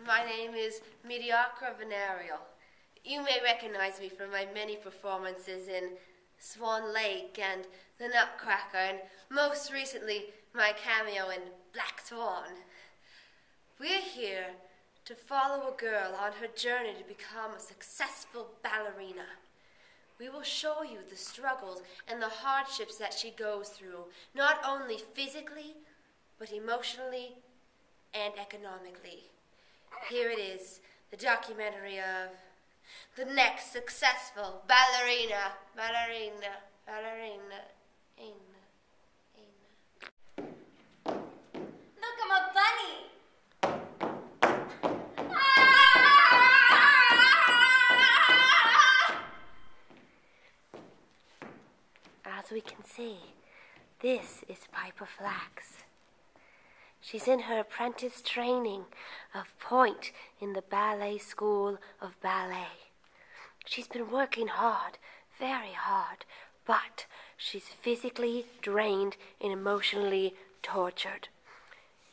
My name is Mediocre Venereal. You may recognize me from my many performances in Swan Lake and The Nutcracker, and most recently, my cameo in Black Swan. We're here to follow a girl on her journey to become a successful ballerina. We will show you the struggles and the hardships that she goes through, not only physically, but emotionally and economically. Here it is, the documentary of the next successful ballerina. Look, I'm a bunny. As we can see, this is Piper Flax. She's in her apprentice training of Point in the Ballet School of Ballet. She's been working hard, very hard, but she's physically drained and emotionally tortured.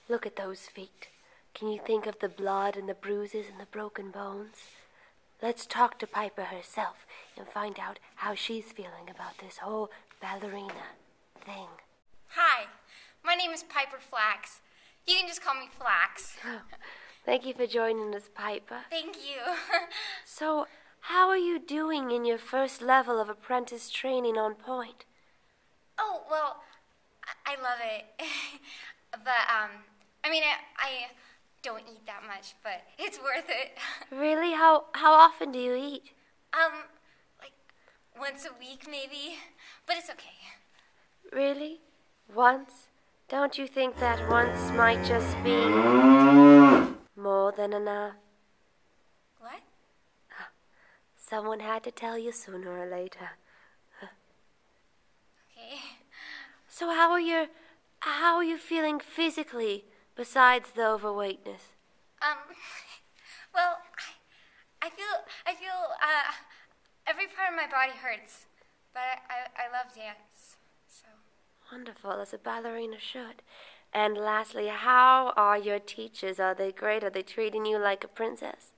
Look at those feet. Can you think of the blood and the bruises and the broken bones? Let's talk to Piper herself and find out how she's feeling about this whole ballerina thing. Hi, my name is Piper Flax. You can just call me Flax. Oh, thank you for joining us, Piper. Thank you. So, how are you doing in your first level of apprentice training on Point? Oh, well, I love it. But, I don't eat that much, but it's worth it. Really? How often do you eat? Like once a week maybe, but it's okay. Really? Once? Don't you think that once might just be more than enough? What? Someone had to tell you sooner or later. Okay. So how are you feeling physically besides the overweightness? Well, I feel every part of my body hurts, but I love dance, so. Wonderful, as a ballerina should. And lastly, how are your teachers? Are they great? Are they treating you like a princess?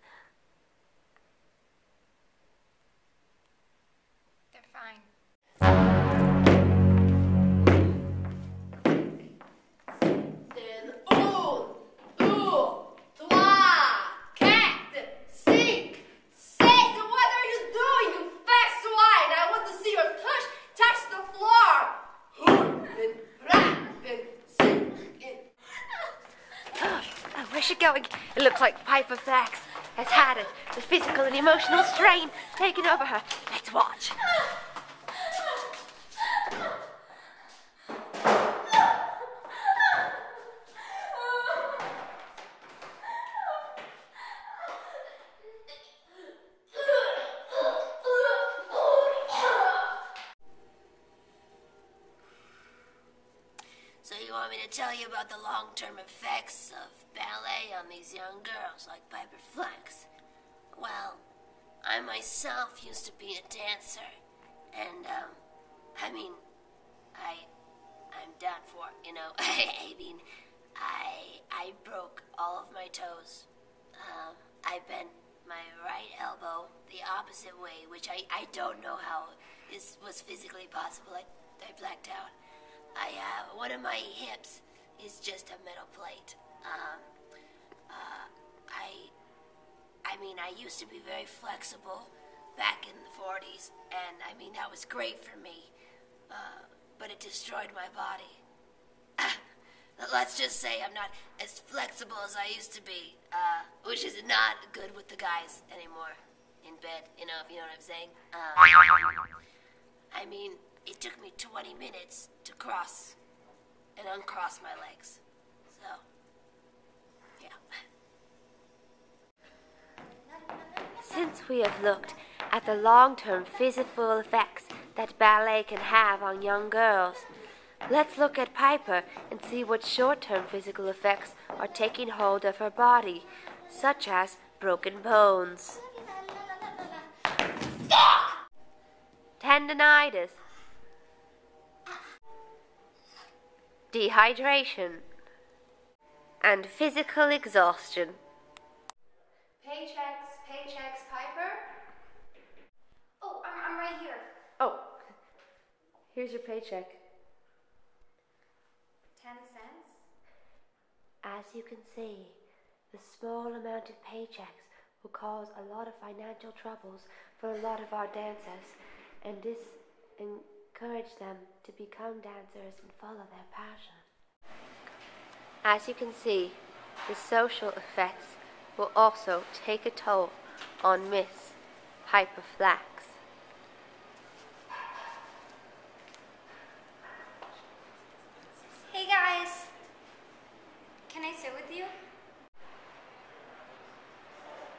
They're fine. Where's she going? It looks like Piper Flax has had it. The physical and emotional strain taking over her. Let's watch. So you want me to tell you about the long-term effects of ballet on these young girls like Piper Flax? Well, I myself used to be a dancer, and, I'm done for, you know. I broke all of my toes. I bent my right elbow the opposite way, which I don't know how this was physically possible. I blacked out. One of my hips is just a metal plate. I used to be very flexible back in the 40s, and that was great for me, but it destroyed my body. Let's just say I'm not as flexible as I used to be, which is not good with the guys anymore in bed, if you know what I'm saying. It took me 20 minutes to cross and uncross my legs. So, yeah. Since we have looked at the long-term physical effects that ballet can have on young girls, let's look at Piper and see what short-term physical effects are taking hold of her body, such as broken bones, tendinitis, dehydration, and physical exhaustion. Paychecks, Piper? Oh, I'm right here. Oh, here's your paycheck. 10 cents? As you can see, the small amount of paychecks will cause a lot of financial troubles for a lot of our dancers, and this encourage them to become dancers and follow their passion. As you can see, the social effects will also take a toll on Miss Piper Flax. Hey guys, can I sit with you?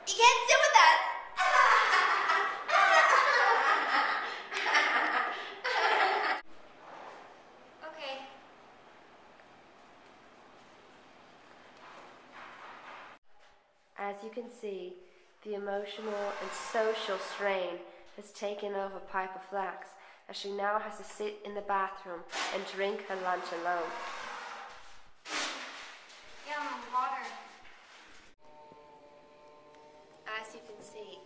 You can't sit with us! Okay. As you can see, the emotional and social strain has taken over Piper Flax, as she now has to sit in the bathroom and drink her lunch alone. Yum, water. As you can see,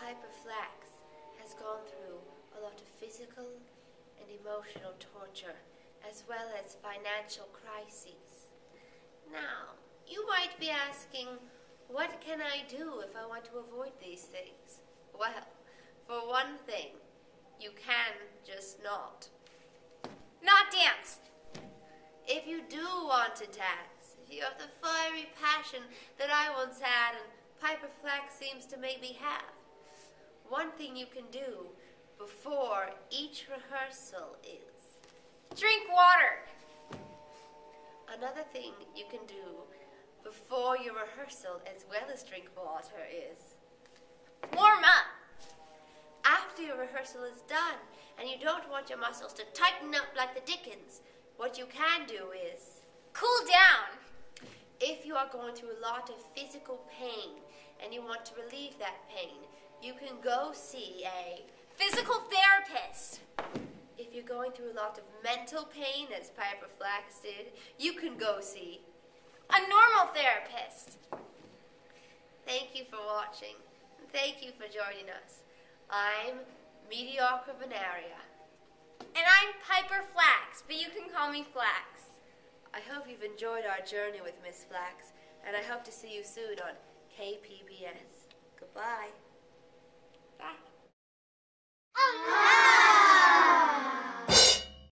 Piper Flax has gone through a lot of physical and emotional torture, as well as financial crises. Now, you might be asking, what can I do if I want to avoid these things? Well, for one thing, you can just not. Not dance. If you do want to dance, if you have the fiery passion that I once had and Piper Flax seems to make me have, one thing you can do before each rehearsal is Drink water. another thing you can do before your rehearsal as well as drink water is Warm up. after your rehearsal is done and you don't want your muscles to tighten up like the Dickens, what you can do is Cool down. if you are going through a lot of physical pain and you want to relieve that pain, you can go see a Physical therapist. If you're going through a lot of mental pain, as Piper Flax did, you can go see A normal therapist. Thank you for watching. Thank you for joining us. I'm Mediocre Venaria. And I'm Piper Flax, but you can call me Flax. I hope you've enjoyed our journey with Miss Flax, and I hope to see you soon on KPBS. Goodbye. Bye.